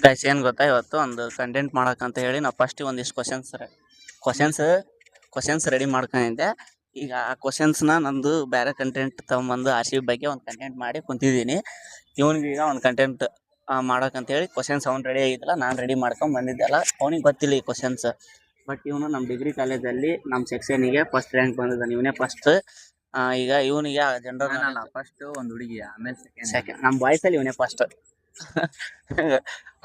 Guys ಏನ್ ಗೊತ್ತಾ, ಇವತ್ತು ಒಂದು ಕಂಟೆಂಟ್ ಮಾಡಕಂತ ಹೇಳಿ ನಾವು ಫಸ್ಟ್ ಒಂದಿಷ್ಟು ಕ್ವಶನ್ಸ್ ರೆಡಿ ಮಾಡ್ಕೊಂಡಿದ್ದೆ. ಈಗ ಆ ಕ್ವಶನ್ಸ್ನ ನಂದು ಬೇರೆ ಕಂಟೆಂಟ್ ತಗೊಂಬಂದು ಆರ್ ಬಗ್ಗೆ ಒಂದು ಕಂಟೆಂಟ್ ಮಾಡಿ ಕುಂತಿದ್ದೀನಿ. ಇವನಿಗೆ ಈಗ ಒಂದು ಕಂಟೆಂಟ್ ಮಾಡಕಂತ ಹೇಳಿ ಕ್ವಶನ್ಸ್ ಅವ್ನು ರೆಡಿ ಆಗಿದ್ದಲ್ಲ, ನಾನು ರೆಡಿ ಮಾಡ್ಕೊಂಡ್ ಬಂದಿದ್ದೆಲ್ಲ. ಅವ್ನಿಗೆ ಗೊತ್ತಿಲ್ಲ ಈ ಕ್ವಶನ್ಸ್. ಬಟ್ ಇವನು ನಮ್ಮ ಡಿಗ್ರಿ ಕಾಲೇಜಲ್ಲಿ ನಮ್ಮ ಸೆಕ್ಷನಿಗೆ ಫಸ್ಟ್ ರ್ಯಾಂಕ್ ಬಂದಿದ್ದಾನೆ. ಇವನೇ ಫಸ್ಟ್. ಈಗ ಇವನಿಗೆ ಜನರಲ್ ಫಸ್ಟ್ ಒಂದು ಹುಡುಗಿ, ಆಮೇಲೆ ಸೆಕೆಂಡ್. ನಮ್ಮ ಬಾಯ್ಸಲ್ಲಿ ಇವನೇ ಫಸ್ಟ್.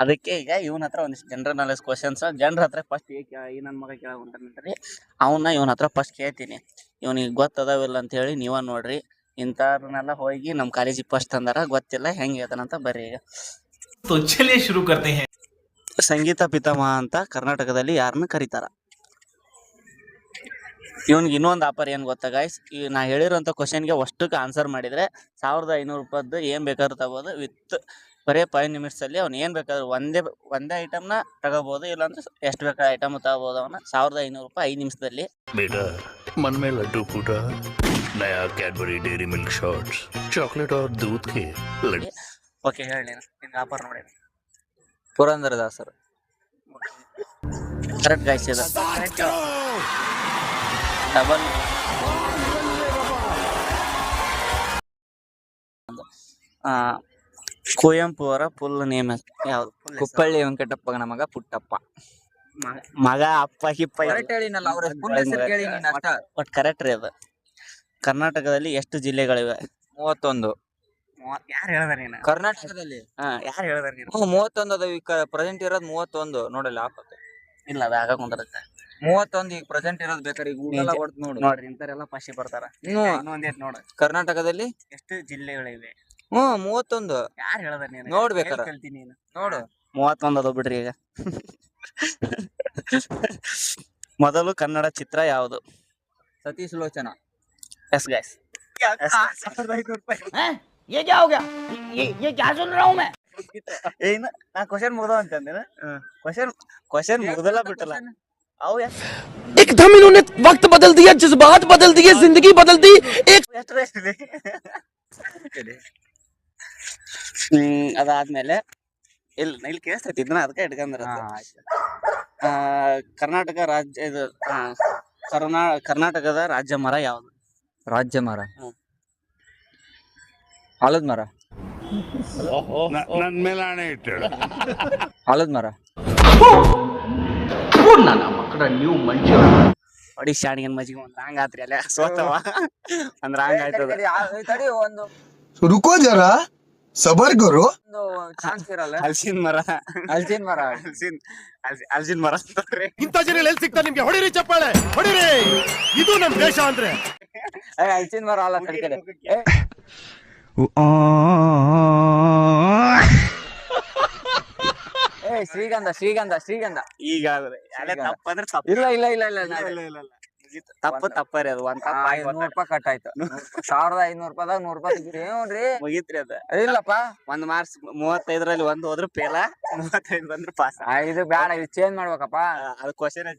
ಅದಕ್ಕೆ ಈಗ ಇವನ ಹತ್ರ ಒಂದಿಷ್ಟು ಜನರಲ್ ನಾಲೆಜ್ ಕ್ವಶನ್ಸ್ ಜನರ ಹತ್ರ ಫಸ್ಟ್ ಈ ನನ್ನ ಮಗ ಕೇಳಾಕೊಂತಾನೆ. ಇವನ ಹತ್ರ ಫಸ್ಟ್ ಕೇಳ್ತೀನಿ. ಇವನಿಗೆ ಗೊತ್ತದಾವಿಲ್ಲ ಅಂತ ಹೇಳಿ ನೀವ ನೋಡ್ರಿ. ಇಂಥವ್ರನ್ನೆಲ್ಲ ಹೋಗಿ ನಮ್ಮ ಕಾಲೇಜಿಗೆ ಫಸ್ಟ್ ಅಂದಾರ, ಗೊತ್ತಿಲ್ಲ ಹೆಂಗೆ ಹೇಳ್ತಾನಂತ ಬರ್ರಿ. ಈಗ ಶುರು करते हैं. ಸಂಗೀತ ಪಿತಾಮಹ ಅಂತ ಕರ್ನಾಟಕದಲ್ಲಿ ಯಾರನ್ನ ಕರೀತಾರ? ಇವನ್ಗೆ ಇನ್ನೊಂದು ಆಫರ್ ಏನ್ ಗೊತ್ತಾ ಗಾಯ್ಸ್, ಈ ನಾ ಹೇಳಿರೋಂಥ ಕ್ವಶನ್ಗೆ ಅಷ್ಟಕ್ಕೆ ಆನ್ಸರ್ ಮಾಡಿದ್ರೆ 1500 ರೂಪಾಯ್ದು ಏನ್ ಬೇಕಾದ್ರೂ ತಗೋಬೋದು. ವಿತ್ ಬರೀ 5 ನಿಮಿಟ್ಸಲ್ಲಿ ಅವ್ನು ಏನ್ ಬೇಕಾದ್ರೂ ಒಂದೇ ಐಟಮ್ನ ತಗೋಬಹುದು. ಇಲ್ಲಾಂದ್ರೆ ಎಷ್ಟು ಬೇಕಾದ ಐಟಮ್ ತಗೋಬಹುದು. ಅವನ 1500 ರೂಪಾಯಿ 5 ನಿಮಿಷದಲ್ಲಿ. बेटा मन में लड्डू फूटा, नया Cadbury dairy milk shots, chocolate और दूध के लड्डू. ಓಕೆ ಹೇಳಿ, ನಿಮ್ಗೆ ಆಫರ್ ನೋಡಿ. ಪುರಂದರದಾಸರು. ಕರೆಕ್ಟ್ ಗಾಯ್ಸ್, ಇದು ಡಬಲ್. ಕುವೆಂಪು ಅವರ ಫುಲ್ ನೇಮ್ ಯಾವ್ದು? ಕುಪ್ಪಳ್ಳಿ ವೆಂಕಟಪ್ಪನ ಮಗ ಪುಟ್ಟಪ್ಪ. ಮಗ ಅಪ್ಪ ಹಿಪ್ಪ ಹೇಳಿನಲ್ಲ, ಅವ್ರ full ಹೆಸರು ಕೇಳಿ ನೀನ್ ಅಷ್ಟ. ಬಟ್ ಕರೆಕ್ಟ್ ರೀ ಅದು. ಕರ್ನಾಟಕದಲ್ಲಿ ಎಷ್ಟು ಜಿಲ್ಲೆಗಳಿವೆ? 31. ಯಾರು ಹೇಳ್ದಾರ ನೀನು? ಕರ್ನಾಟಕದಲ್ಲಿ ಯಾರು ಹೇಳ್ದಾರ ನೀನು? 31 ಅದ. ಈಗ ಪ್ರೆಸೆಂಟ್ ಇರೋದು 31 ನೋಡಲ್ಲ. ಇಲ್ಲ, ಅದು ಹಾಕೊಂಡಿರುತ್ತೆ 31 ಈಗ ಪ್ರೆಸೆಂಟ್ ಇರೋದು. ಬೇಕಾದ್ರೆ ಈಗ ಗೂಗಲ್ ಹೊಡೆದು ನೋಡು. ನೋಡ್ರಿ, ಇಂಥವ್ರೆಲ್ಲ ಫಸ್ಟ್ ಬರ್ತಾರ. ಇನ್ನೊಂದೇಟ್ ನೋಡ, ಕರ್ನಾಟಕದಲ್ಲಿ ಎಷ್ಟು ಜಿಲ್ಲೆಗಳಿವೆ? 31. ಯಾರು ಹೇಳ್ದಾರ ನೀನು? ನೋಡ್ಬೇಕಾರ ಕೇಳ್ತೀನಿ ನೀನು. ನೋಡು. 31 ಅದ ಬಿಡ್ರಿ. ಈಗ ಮೊದಲು ಕನ್ನಡ ಚಿತ್ರ ಯಾವುದು? ಸತೀಶ್ ಲೋಚನ. Yes guys. ये क्या हो गया? ये क्या सुन रहा हूँ मैं? ಏನು ನಾ ಕ್ವಶನ್ ಮುಗ್ದವ ಅಂತಂದೇನ? ಕ್ವಶನ್ ಮುಗ್ದಲ್ಲ ಬಿಟ್ಟಲ್ಲ ಅವು. एकदम इन्होंने वक्त बदल दिया, जज्बात बदल दिए, जिंदगी बदल दी। एक ಅದಾದ್ಮೇಲೆ ಇಲ್ಲಿ ಕೇಳಿಸ್ತೈತಿ ಇದನ್ನ, ಅದಕ್ಕೆ ಇಟ್ಕೊಂಡ್ರ. ಕರ್ನಾಟಕ ರಾಜ್ಯ ಇದು ಕರ್ನಾಟಕದ ರಾಜ್ಯ ಮರ ಯಾವುದು? ರಾಜ್ಯ ಮರ ಆಲದ ಮರ. ನನ್ ಮೇಲೆ ಆಣೆ ಇಟ್ಟು ಆಲದ ಮರ. ಹೊಡಿ ಶಾಣಿಗನ್ ಮಜ್ಜಿಗೆ ಒಂದ್ ರಾಂಗ್ ಆತ್ರಿ. ಅಲ್ಲ ಸೋತವ ಒಂದ್ ರಾಂಗ್ ಆಯ್ತದ. ತಡಿ, ಒಂದು रुको जरा सबर करो. ಚಾನ್ಸ್ ಇರಲ್ಲ. ಹಲ್ಸಿನ ಮರ. ಹಲ್ಸಿನ ಮರ. ಹಲ್ಸಿನ ಮರ ಅಂತಾರ್ರಿ. ಇಂಥ ಜನ ಎಲ್ಲಿ ಸಿಗ್ತಾರೆ ನಿಮ್ಗೆ? ಹೊಡಿರಿ ಚಪ್ಪಾಳೆ, ಹೊಡಿರಿ. ಇದು ನಮ್ ದೇಶ ಅಂದ್ರೆ. ಹಲ್ಸಿನ ಮರ ಅಲ್ಲ, ತಡಿ. ಶ್ರೀಗಂಧ ಶ್ರೀಗಂಧ ಶ್ರೀಗಂಧ. ಈಗ ತಪ್ಪಂದ್ರೆ ತಪ್ಪ. ಇಲ್ಲ ಇಲ್ಲ ಇಲ್ಲ ಇಲ್ಲ ತಪ್ಪರಿ ಅದು. ಒಂದ್ ತಪ್ಪ 100 ರೂಪಾಯಿ ಕಟ್ ಆಯ್ತು. 1500 ರೂಪಾಯಿದಾಗ 100 ರೂಪಾಯಿ ತೆಗೀರಿ. ನೋಡ್ರಿ ಮುಗಿತ್ರಿ ಅದ. ಇಲ್ಲಪ್ಪ, ಒಂದ್ ಮಾರ್ಕ್ಸ್ 35ರಲ್ಲಿ ಒಂದು ಹೋದ್ರು ಫೇಲ, 35 ಬಂದ್ರು ಪಾಸ್. ಇದು ಬ್ಯಾಡ, ಇದು ಚೇಂಜ್ ಮಾಡ್ಬೇಕಪ್ಪ. ಅದು ಕ್ವಶನ್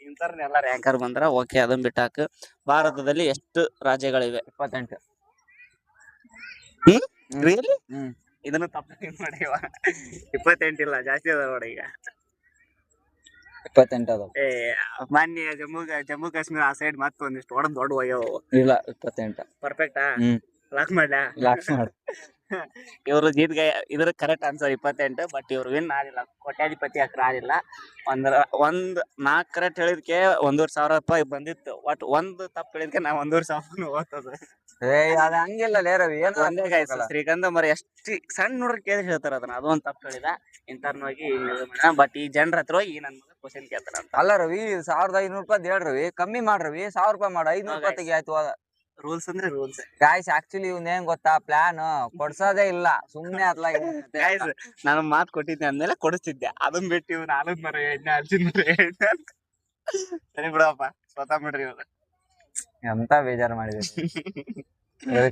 ಇಂಥವ್ರನ್ನೆಲ್ಲ ರ್ಯಾಂಕರ್ ಬಂದ್ರ ಓಕೆ, ಅದನ್ನ ಬಿಟ್ಟಾಕ. ಭಾರತದಲ್ಲಿ ಎಷ್ಟು ರಾಜ್ಯಗಳಿವೆ? 28. ರಿಯಲಿ? ಇದನ್ನು ತಪ್ಪ ಮಾಡಿ. 28 ಇಲ್ಲ, ಜಾಸ್ತಿ ಅದ ನೋಡಿ. ಈಗ 28 ಅದ. ಮಾನ್ಯ ಜಮ್ಮು ಕಾಶ್ಮೀರ ಆ ಸೈಡ್ ಮತ್ತೆ ಒಂದಿಷ್ಟು ಹೊಡೆದ್ ದೊಡ್ಡ ಹೋಗ್ಯಾವ. ಇಲ್ಲ, 28 ಪರ್ಫೆಕ್ಟಾ? ಲಾಕ್ ಮಾಡ್ಲಾ? ಲಾಕ್ ಮಾಡು. ಇವರು ಜೀತ್ಗೆ ಇದ್ರ ಕರೆಕ್ಟ್ ಆನ್ಸರ್ 28. ಬಟ್ ಇವ್ರು ವಿನ್ ಆಗಿಲ್ಲ, ಕೋಟ್ಯಾಧಿಪತಿ ಅಕ್ರ ಆಗಿಲ್ಲ. ಒಂದ್ 4 ಕರೆಕ್ಟ್ ಹೇಳಿದ್ಕೆ 1,500 ರೂಪಾಯಿ ಬಂದಿತ್ತು. ಒಟ್ ಒಂದು ತಪ್ಪು ಹೇಳಿದ್ಕೆ ನಾ 1,500 ಓದ್ತದ. ಅದ ಹಂಗಿಲ್ಲ ಲೇ ರವಿ. ಒಂದೇ ಗಾಯ್ಸ್, ಶ್ರೀಗಂಧ ಮರ ಎಷ್ಟು ಸಣ್ಣ ನೋಡ್ರಿ ಕೇಳಿ ಹೇಳ್ತಾರ ಅದನ್ನ. ಅದೊಂದ್ ತಪ್ಪು ಹೇಳಿದ. ಇಂಥವ್ರವಾಗಿ ಬಟ್ ಈ ಜನರ ಹತ್ರ ಹೋಗಿ ನನ್ ಮಗ ಕ್ವಶನ್ ಕೇಳ್ತಾರ ಅಂತ. ಅಲ್ಲ ರವಿ, 1500 ರೂಪಾಯಿ ಹೇಳ್ ರವಿ, ಕಮ್ಮಿ ಮಾಡ್ರವಿ. 1000 ರೂಪಾಯಿ ಮಾಡ, 500 ರೂಪಾಯಿ ತೆಗಿ ಆಯ್ತು. ರೂಲ್ಸ್ ಅಂದ್ರೆ ರೂಲ್ಸ್ ಗಾಯ್ಸ್. ಆಕ್ಚುಲಿ ಇವ್ನ ಏನ್ ಗೊತ್ತಾ, ಪ್ಲಾನ್ ಕೊಡ್ಸೋದೇ ಇಲ್ಲ, ಸುಮ್ನೆ ಅತ್ಲ. ಗಾಯ್ಸ್, ನಾನು ಮಾತು ಕೊಟ್ಟಿದ್ದೆ ಅಂದ್ಮೇಲೆ ಕೊಡಿಸ್ತಿದ್ದೆ. ಅದನ್ ಬಿಟ್ಟು ಇವ್ನ ಆಲದ ಮರ ಎಣ್ಣೆ, ಹಲ್ಸಿನ ಮರ ಎಣ್ಣೆ ಅಂತ. ಸರಿ ಬಿಡಪ್ಪ, ಸ್ವತಃ ಬಿಡ್ರಿ ಇವ್ರು. ಎಂತ ಬೇಜಾರು ಮಾಡಿದ್ರಿ.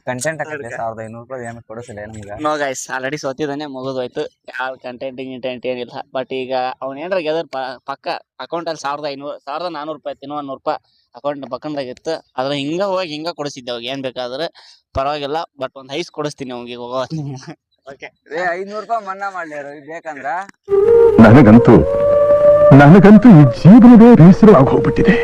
ಕಂಟೆಂಟ್ ಹಾಕತ್ತೆ 1500 ರೂಪಾಯಿ ಏನು ಕೊಡಿಸಿಲ್ಲ ನಮ್ಗ. ನೋ ಗೈಸ್ ಆಲ್ರೆಡಿ ಸೋತಿದ್ದಾನೆ ಮುಗಿದೋಯ್ತು. ಯಾವ ಕಂಟೆಂಟ್ ಗಿಂಟೆಂಟ್ ಏನಿಲ್ಲ. ಬಟ್ ಈಗ ಅವ್ನ ಏನ್ರ ಗೆದ್ರ ಪಕ್ಕ ಅಕೌಂಟ್ ಅಲ್ಲಿ 1400 ರೂಪಾಯಿ ಇತ್ತು. 100 ರೂಪಾಯಿ ಅಕೌಂಟ್ ಪಕ್ಕಂದಾಗ ಇತ್ತು. ಅದ್ರ ಹಿಂಗ ಹೋಗಿ ಹಿಂಗ ಕೊಡಿಸಿದ್ದೆ ಅವಾಗ ಏನ್ ಬೇಕಾದ್ರೆ ಪರವಾಗಿಲ್ಲ. ಬಟ್ ಒಂದ್ ಐಸ್ ಕೊಡಿಸ್ತೀನಿ ಅವ್ನಿಗೆ ಹೋಗೋ. ಓಕೆ 500 ರೂಪಾಯಿ ಮನ್ನಾ ಮಾಡ್ಲಿ ರವಿ ಬೇಕಂದ್ರ. ನನಗಂತೂ ಈ ಜೀವನವೇ ಬೇಸರವಾಗಿ ಹೋಗ್ಬಿಟ್ಟಿದೆ.